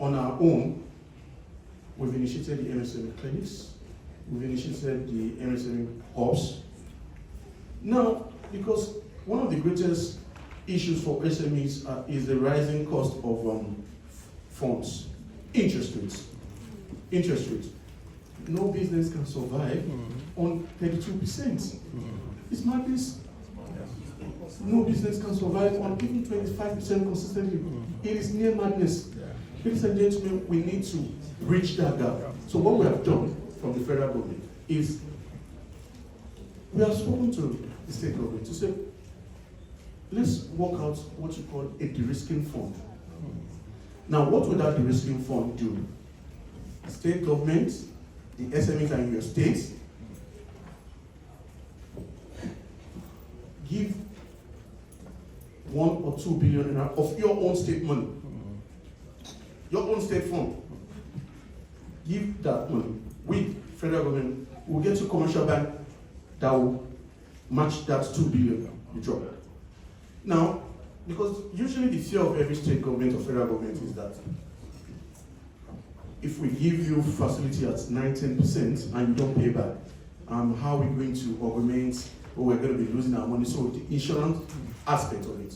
on our own, we've initiated the MSME clinics, we've initiated the MSME hubs. Now, because one of the greatest issues for SMEs is the rising cost of funds, interest rates. Interest rates. No business can survive on 32%. It's madness. No business can survive on even 25% consistently. It is near madness. Ladies and gentlemen, we need to bridge that gap. So what we have done from the federal government is we have spoken to the state government to say, let's work out what you call a de-risking fund. Now, what would that de-risking fund do? State government, the SMEs are in your state, give 1 or 2 billion of your own state money, your own state fund. Give that money. We, federal government, will get to commercial bank that will match that 2 billion you drop. Now, because usually the fear of every state government or federal government is that if we give you facility at 19% and you don't pay back, how are we going to augment, or we're going to be losing our money? So the insurance aspect of it.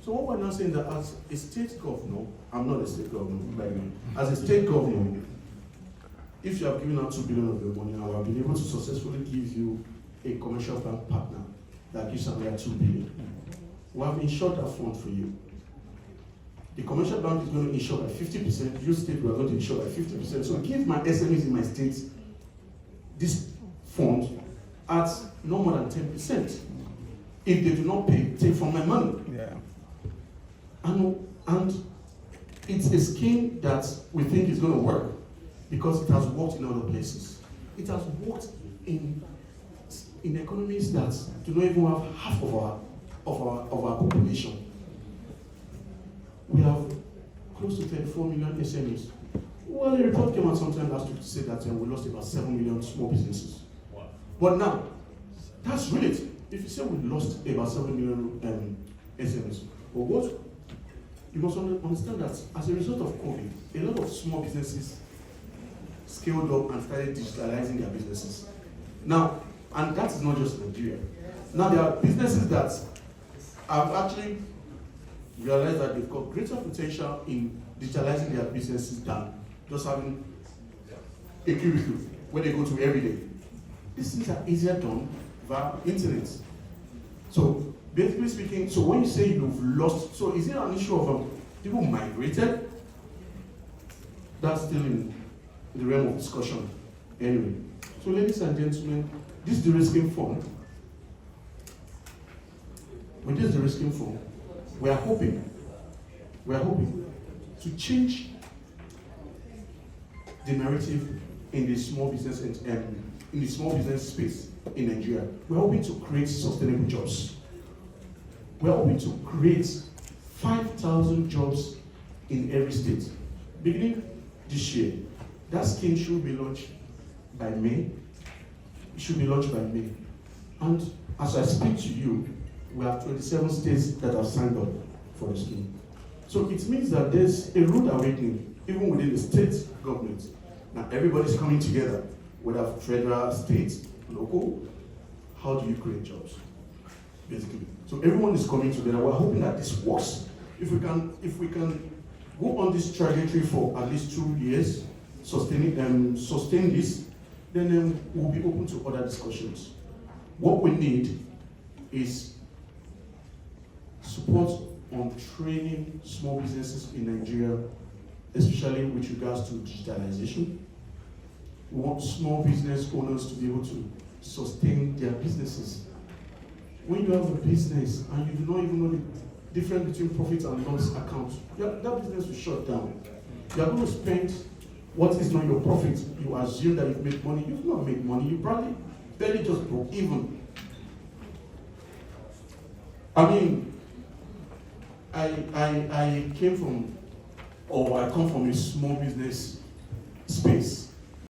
So what we're now saying that as a state governor, I'm not a state governor, by the way, as a state governor, if you have given out 2 billion of your money, I have been able to successfully give you a commercial bank partner that gives another 2 billion. We have insured that fund for you. The commercial bank is going to insure by 50%, you state we are going to insure by 50%. So give my SMEs in my state this fund at no more than 10%. If they do not pay, take from my money. Yeah. And it's a scheme that we think is going to work because it has worked in other places. It has worked in economies that do not even have half of our population. We have close to 34 million SMEs. Well, a report came out sometime last week to say that we lost about 7 million small businesses. Wow. But now, that's relative. If you say we lost about 7 million SMEs, but what you must understand that as a result of COVID, a lot of small businesses scaled up and started digitalizing their businesses. Now, and that is not just Nigeria. Now there are businesses that have actually realized that they've got greater potential in digitalizing their businesses than just having a cubicle where they go to every day. These things are easier done via internet. So basically speaking, so when you say you've lost, so is it an issue of people migrated? That's still in the realm of discussion. Anyway, so ladies and gentlemen, this de-risking fund, with this de-risking fund, we are hoping to change the narrative in the small business in the small business space in Nigeria. We're hoping to create sustainable jobs. We're hoping to create 5,000 jobs in every state. Beginning this year, that scheme should be launched by May. It should be launched by May. And as I speak to you, we have 27 states that have signed up for the scheme. So it means that there's a rude awakening, even within the state government. Now everybody's coming together, whether federal, state, local. How do you create jobs? Basically. So everyone is coming together. We're hoping that this works. If we can go on this trajectory for at least 2 years, sustain this, then we'll be open to other discussions. What we need is support on training small businesses in Nigeria, especially with regards to digitalization. We want small business owners to be able to sustain their businesses. When you have a business and you do not even know the difference between profit and loss account, that business will shut down. You are going to spend what is not your profit. You assume that you've made money. You've not made money. You probably barely just broke even. I mean, I come from a small business space.